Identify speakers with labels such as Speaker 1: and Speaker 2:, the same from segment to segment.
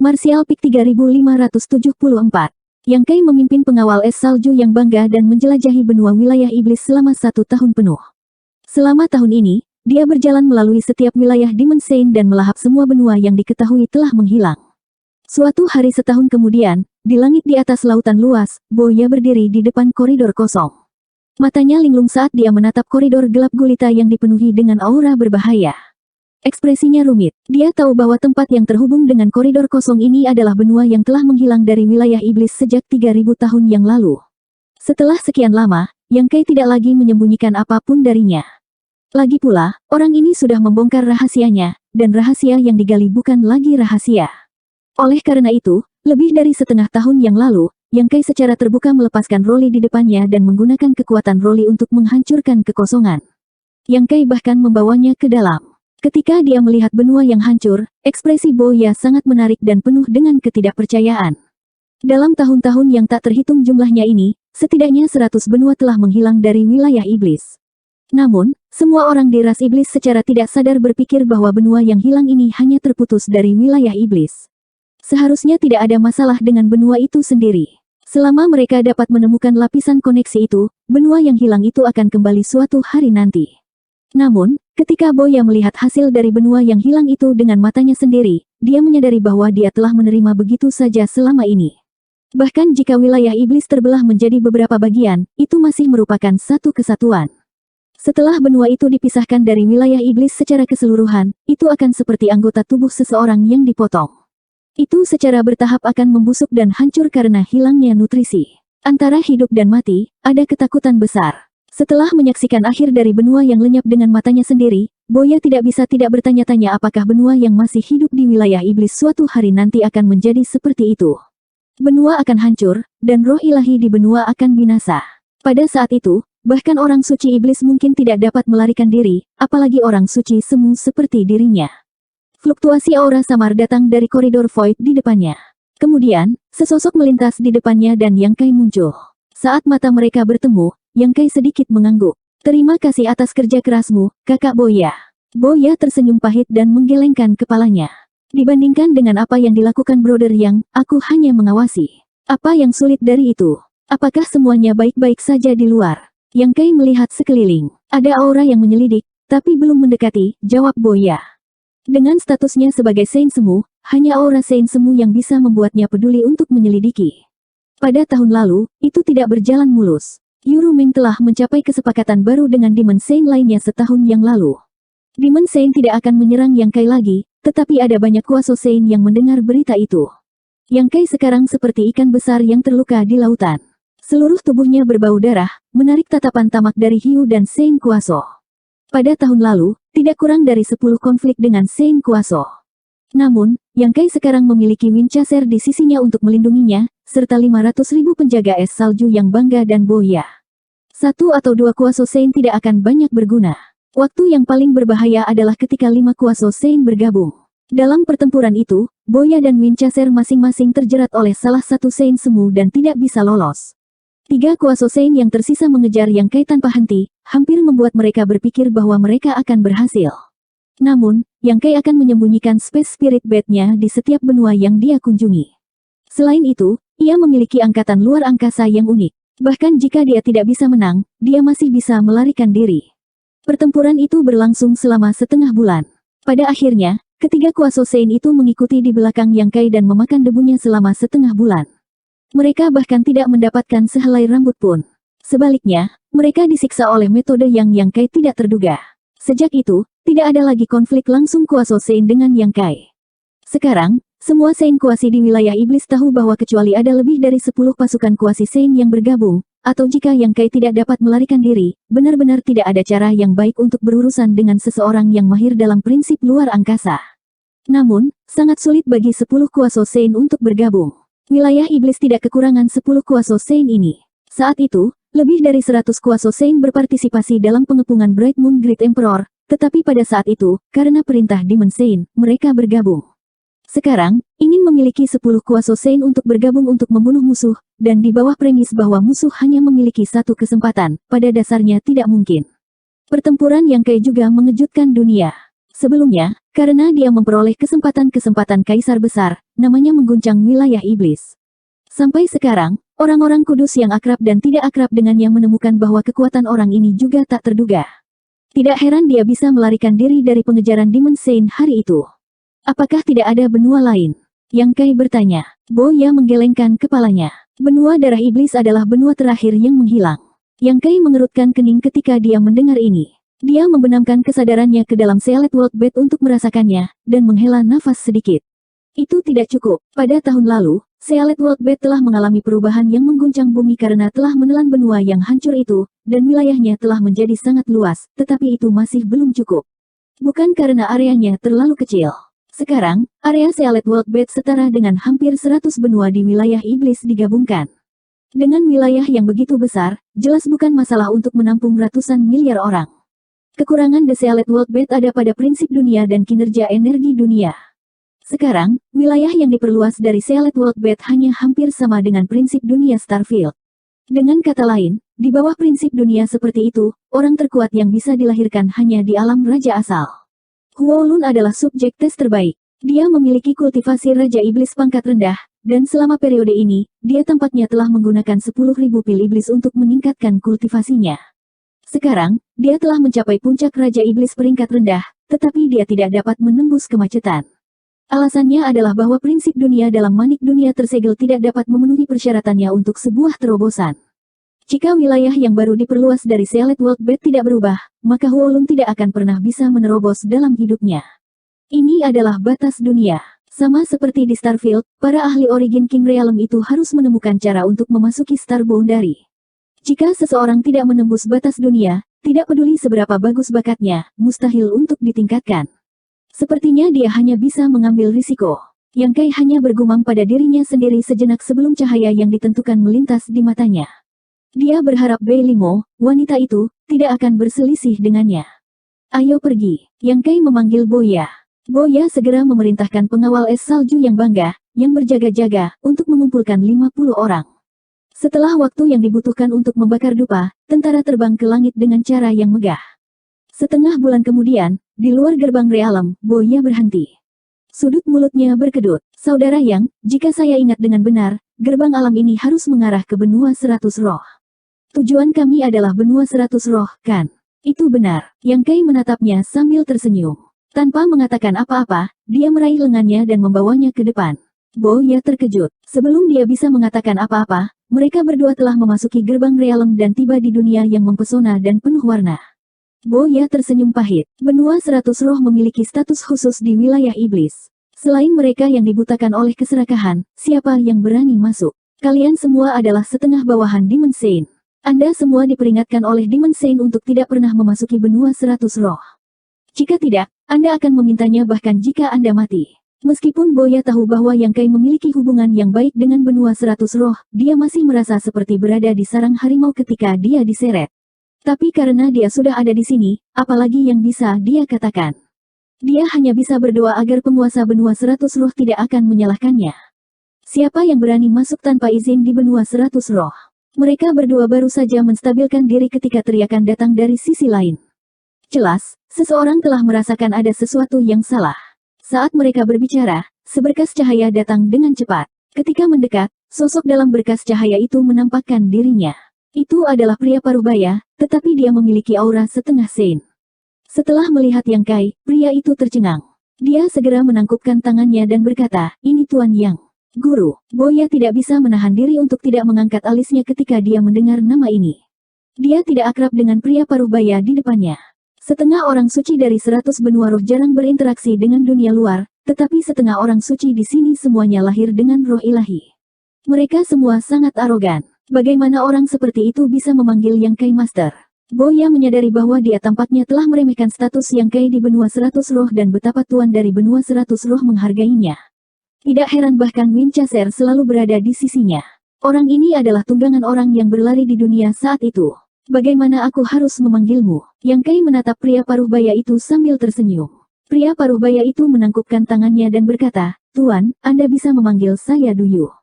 Speaker 1: Martial Peak 3574. Yang Kai memimpin pengawal es salju yang bangga dan menjelajahi benua wilayah iblis selama 1 tahun penuh. Selama tahun ini, dia berjalan melalui setiap wilayah Demon Saint dan melahap semua benua yang diketahui telah menghilang. Suatu hari setahun kemudian, di langit di atas lautan luas, Boya berdiri di depan koridor kosong. Matanya linglung saat dia menatap koridor gelap gulita yang dipenuhi dengan aura berbahaya. Ekspresinya rumit. Dia tahu bahwa tempat yang terhubung dengan koridor kosong ini adalah benua yang telah menghilang dari wilayah iblis sejak 3000 tahun yang lalu. Setelah sekian lama, Yang Kai tidak lagi menyembunyikan apapun darinya. Lagi pula, orang ini sudah membongkar rahasianya, dan rahasia yang digali bukan lagi rahasia. Oleh karena itu, lebih dari setengah tahun yang lalu, Yang Kai secara terbuka melepaskan Roli di depannya dan menggunakan kekuatan Roli untuk menghancurkan kekosongan. Yang Kai bahkan membawanya ke dalam. Ketika dia melihat benua yang hancur, ekspresi Boya sangat menarik dan penuh dengan ketidakpercayaan. Dalam tahun-tahun yang tak terhitung jumlahnya ini, setidaknya 100 benua telah menghilang dari wilayah iblis. Namun, semua orang di ras iblis secara tidak sadar berpikir bahwa benua yang hilang ini hanya terputus dari wilayah iblis. Seharusnya tidak ada masalah dengan benua itu sendiri. Selama mereka dapat menemukan lapisan koneksi itu, benua yang hilang itu akan kembali suatu hari nanti. Namun, ketika Boya melihat hasil dari benua yang hilang itu dengan matanya sendiri, dia menyadari bahwa dia telah menerima begitu saja selama ini. Bahkan jika wilayah iblis terbelah menjadi beberapa bagian, itu masih merupakan satu kesatuan. Setelah benua itu dipisahkan dari wilayah iblis secara keseluruhan, itu akan seperti anggota tubuh seseorang yang dipotong. Itu secara bertahap akan membusuk dan hancur karena hilangnya nutrisi. Antara hidup dan mati, ada ketakutan besar. Setelah menyaksikan akhir dari benua yang lenyap dengan matanya sendiri, Boya tidak bisa tidak bertanya-tanya apakah benua yang masih hidup di wilayah iblis suatu hari nanti akan menjadi seperti itu. Benua akan hancur, dan roh ilahi di benua akan binasa. Pada saat itu, bahkan orang suci iblis mungkin tidak dapat melarikan diri, apalagi orang suci semu seperti dirinya. Fluktuasi aura samar datang dari koridor void di depannya. Kemudian, sesosok melintas di depannya dan Yang Kai muncul. Saat mata mereka bertemu, Yang Kai sedikit mengangguk. Terima kasih atas kerja kerasmu, kakak Boya. Boya tersenyum pahit dan menggelengkan kepalanya. Dibandingkan dengan apa yang dilakukan Brother Yang, aku hanya mengawasi. Apa yang sulit dari itu? Apakah semuanya baik-baik saja di luar? Yang Kai melihat sekeliling. Ada aura yang menyelidik, tapi belum mendekati, jawab Boya. Dengan statusnya sebagai Saint Semu, hanya aura Saint Semu yang bisa membuatnya peduli untuk menyelidiki. Pada tahun lalu, itu tidak berjalan mulus. Yuru Ming telah mencapai kesepakatan baru dengan Demon Saint lainnya setahun yang lalu. Demon Saint tidak akan menyerang Yang Kai lagi, tetapi ada banyak kuasa Saint yang mendengar berita itu. Yang Kai sekarang seperti ikan besar yang terluka di lautan. Seluruh tubuhnya berbau darah, menarik tatapan tamak dari Hiu dan Saint Kuaso. Pada tahun lalu, tidak kurang dari 10 konflik dengan Saint Kuaso. Namun, Yang Kai sekarang memiliki Winchester di sisinya untuk melindunginya, serta 500.000 penjaga es salju yang bangga dan Boya. 1 atau 2 kuasa Saint tidak akan banyak berguna. Waktu yang paling berbahaya adalah ketika 5 kuasa Saint bergabung. Dalam pertempuran itu, Boya dan Winchester masing-masing terjerat oleh salah satu Saint Semu dan tidak bisa lolos. 3 kuasa Saint yang tersisa mengejar Yang Kai tanpa henti, hampir membuat mereka berpikir bahwa mereka akan berhasil. Namun, Yang Kai akan menyembunyikan Space Spirit Bed-nya di setiap benua yang dia kunjungi. Selain itu, ia memiliki angkatan luar angkasa yang unik. Bahkan jika dia tidak bisa menang, dia masih bisa melarikan diri. Pertempuran itu berlangsung selama setengah bulan. Pada akhirnya, ketiga kuasa Saint itu mengikuti di belakang Yang Kai dan memakan debunya selama setengah bulan. Mereka bahkan tidak mendapatkan sehelai rambut pun. Sebaliknya, mereka disiksa oleh metode yang Yang Kai tidak terduga. Sejak itu, tidak ada lagi konflik langsung kuasa Saint dengan Yang Kai. Sekarang, semua Saint kuasi di wilayah iblis tahu bahwa kecuali ada lebih dari 10 pasukan kuasi Saint yang bergabung, atau jika Yang Kai tidak dapat melarikan diri, benar-benar tidak ada cara yang baik untuk berurusan dengan seseorang yang mahir dalam prinsip luar angkasa. Namun, sangat sulit bagi 10 kuasa Saint untuk bergabung. Wilayah iblis tidak kekurangan 10 kuasa Saint ini. Saat itu, lebih dari 100 kuasa Saint berpartisipasi dalam pengepungan Bright Moon Great Emperor, tetapi pada saat itu, karena perintah Demon Saint, mereka bergabung. Sekarang, ingin memiliki 10 kuasa Saint untuk bergabung untuk membunuh musuh, dan di bawah premis bahwa musuh hanya memiliki satu kesempatan, pada dasarnya tidak mungkin. Pertempuran Yang Kai juga mengejutkan dunia. Sebelumnya, karena dia memperoleh kesempatan-kesempatan kaisar besar, namanya mengguncang wilayah iblis. Sampai sekarang, orang-orang kudus yang akrab dan tidak akrab dengannya menemukan bahwa kekuatan orang ini juga tak terduga. Tidak heran dia bisa melarikan diri dari pengejaran Demon Saint hari itu. Apakah tidak ada benua lain? Yang Kai bertanya. Boya menggelengkan kepalanya. Benua darah iblis adalah benua terakhir yang menghilang. Yang Kai mengerutkan kening ketika dia mendengar ini. Dia membenamkan kesadarannya ke dalam Sealet World Bed untuk merasakannya, dan menghela nafas sedikit. Itu tidak cukup. Pada tahun lalu, Sealet World Bed telah mengalami perubahan yang mengguncang bumi karena telah menelan benua yang hancur itu, dan wilayahnya telah menjadi sangat luas, tetapi itu masih belum cukup. Bukan karena areanya terlalu kecil. Sekarang, area Sealet World Bed setara dengan hampir 100 benua di wilayah iblis digabungkan. Dengan wilayah yang begitu besar, jelas bukan masalah untuk menampung ratusan miliar orang. Kekurangan The Sealet World Bed ada pada prinsip dunia dan kinerja energi dunia. Sekarang, wilayah yang diperluas dari Sealet World Bed hanya hampir sama dengan prinsip dunia Starfield. Dengan kata lain, di bawah prinsip dunia seperti itu, orang terkuat yang bisa dilahirkan hanya di alam raja asal. Huo Lun adalah subjek tes terbaik. Dia memiliki kultivasi Raja Iblis pangkat rendah, dan selama periode ini, dia tampaknya telah menggunakan 10.000 pil iblis untuk meningkatkan kultivasinya. Sekarang, dia telah mencapai puncak Raja Iblis peringkat rendah, tetapi dia tidak dapat menembus kemacetan. Alasannya adalah bahwa prinsip dunia dalam manik dunia tersegel tidak dapat memenuhi persyaratannya untuk sebuah terobosan. Jika wilayah yang baru diperluas dari Sealet World Bed tidak berubah, maka Huo Lun tidak akan pernah bisa menerobos dalam hidupnya. Ini adalah batas dunia. Sama seperti di Starfield, para ahli Origin King Realm itu harus menemukan cara untuk memasuki Star Boundary. Jika seseorang tidak menembus batas dunia, tidak peduli seberapa bagus bakatnya, mustahil untuk ditingkatkan. Sepertinya dia hanya bisa mengambil risiko. Yang Kai hanya bergumam pada dirinya sendiri sejenak sebelum cahaya yang ditentukan melintas di matanya. Dia berharap Bei Limo, wanita itu, tidak akan berselisih dengannya. Ayo pergi. Yang Kai memanggil Boya. Boya segera memerintahkan pengawal es salju yang bangga, yang berjaga-jaga, untuk mengumpulkan 50 orang. Setelah waktu yang dibutuhkan untuk membakar dupa, tentara terbang ke langit dengan cara yang megah. Setengah bulan kemudian, di luar gerbang realem, Boya berhenti. Sudut mulutnya berkedut. Saudara Yang, jika saya ingat dengan benar, gerbang alam ini harus mengarah ke benua 100 roh. Tujuan kami adalah benua 100 roh, kan? Itu benar. Yang Kai menatapnya sambil tersenyum. Tanpa mengatakan apa-apa, dia meraih lengannya dan membawanya ke depan. Boya terkejut. Sebelum dia bisa mengatakan apa-apa, mereka berdua telah memasuki gerbang realem dan tiba di dunia yang mempesona dan penuh warna. Boya tersenyum pahit. Benua 100 roh memiliki status khusus di wilayah iblis. Selain mereka yang dibutakan oleh keserakahan, siapa yang berani masuk? Kalian semua adalah setengah bawahan Demon Saint. Anda semua diperingatkan oleh Demon Saint untuk tidak pernah memasuki benua 100 roh. Jika tidak, Anda akan memintanya bahkan jika Anda mati. Meskipun Boya tahu bahwa Yang Kai memiliki hubungan yang baik dengan benua 100 roh, dia masih merasa seperti berada di sarang harimau ketika dia diseret. Tapi karena dia sudah ada di sini, apalagi yang bisa dia katakan? Dia hanya bisa berdoa agar penguasa benua 100 roh tidak akan menyalahkannya. Siapa yang berani masuk tanpa izin di benua 100 roh? Mereka berdua baru saja menstabilkan diri ketika teriakan datang dari sisi lain. Jelas, seseorang telah merasakan ada sesuatu yang salah. Saat mereka berbicara, seberkas cahaya datang dengan cepat. Ketika mendekat, sosok dalam berkas cahaya itu menampakkan dirinya. Itu adalah pria parubaya, tetapi dia memiliki aura setengah saint. Setelah melihat Yang Kai, pria itu tercengang. Dia segera menangkupkan tangannya dan berkata, "Ini Tuan Yang." Guru, Boya tidak bisa menahan diri untuk tidak mengangkat alisnya ketika dia mendengar nama ini. Dia tidak akrab dengan pria parubaya di depannya. Setengah orang suci dari 100 benua roh jarang berinteraksi dengan dunia luar, tetapi setengah orang suci di sini semuanya lahir dengan roh ilahi. Mereka semua sangat arogan. Bagaimana orang seperti itu bisa memanggil Yang Kai Master? Boya menyadari bahwa dia tampaknya telah meremehkan status Yang Kai di benua 100 roh dan betapa tuan dari benua 100 roh menghargainya. Tidak heran bahkan Winchester selalu berada di sisinya. Orang ini adalah tunggangan orang yang berlari di dunia saat itu. Bagaimana aku harus memanggilmu? Yang Kai menatap pria paruhbaya itu sambil tersenyum. Pria paruhbaya itu menangkupkan tangannya dan berkata, "Tuan, Anda bisa memanggil saya Duyu."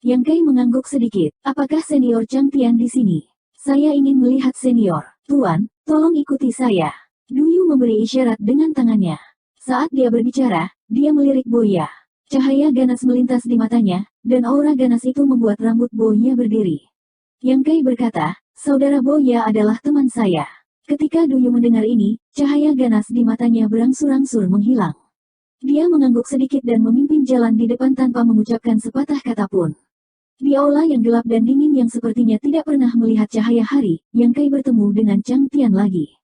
Speaker 1: Yang Kai mengangguk sedikit. "Apakah senior Chang Tian di sini? Saya ingin melihat senior. Tuan, tolong ikuti saya." Duyu memberi isyarat dengan tangannya. Saat dia berbicara, dia melirik Boya. Cahaya ganas melintas di matanya, dan aura ganas itu membuat rambut Boya berdiri. Yang Kai berkata, saudara Boya adalah teman saya. Ketika Duyu mendengar ini, cahaya ganas di matanya berangsur-angsur menghilang. Dia mengangguk sedikit dan memimpin jalan di depan tanpa mengucapkan sepatah kata pun. Di aula yang gelap dan dingin yang sepertinya tidak pernah melihat cahaya hari, Yang Kai bertemu dengan Chang Tian lagi.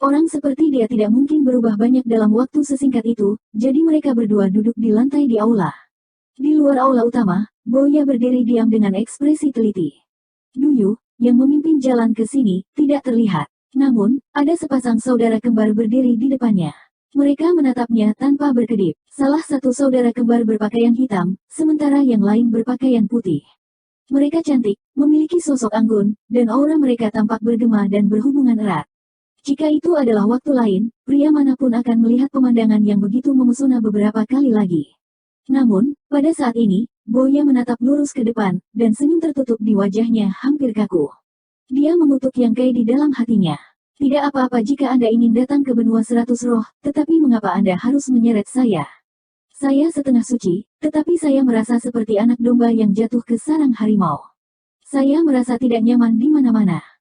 Speaker 1: Orang seperti dia tidak mungkin berubah banyak dalam waktu sesingkat itu, jadi mereka berdua duduk di lantai di aula. Di luar aula utama, Boya berdiri diam dengan ekspresi teliti. Duyu, yang memimpin jalan ke sini, tidak terlihat. Namun, ada sepasang saudara kembar berdiri di depannya. Mereka menatapnya tanpa berkedip. Salah satu saudara kembar berpakaian hitam, sementara yang lain berpakaian putih. Mereka cantik, memiliki sosok anggun, dan aura mereka tampak bergema dan berhubungan erat. Jika itu adalah waktu lain, pria manapun akan melihat pemandangan yang begitu memesona beberapa kali lagi. Namun, pada saat ini, Boya menatap lurus ke depan, dan senyum tertutup di wajahnya hampir kaku. Dia mengutuk Yang Kai di dalam hatinya. Tidak apa-apa jika Anda ingin datang ke benua 100 roh, tetapi mengapa Anda harus menyeret saya? Saya setengah suci, tetapi saya merasa seperti anak domba yang jatuh ke sarang harimau. Saya merasa tidak nyaman di mana-mana.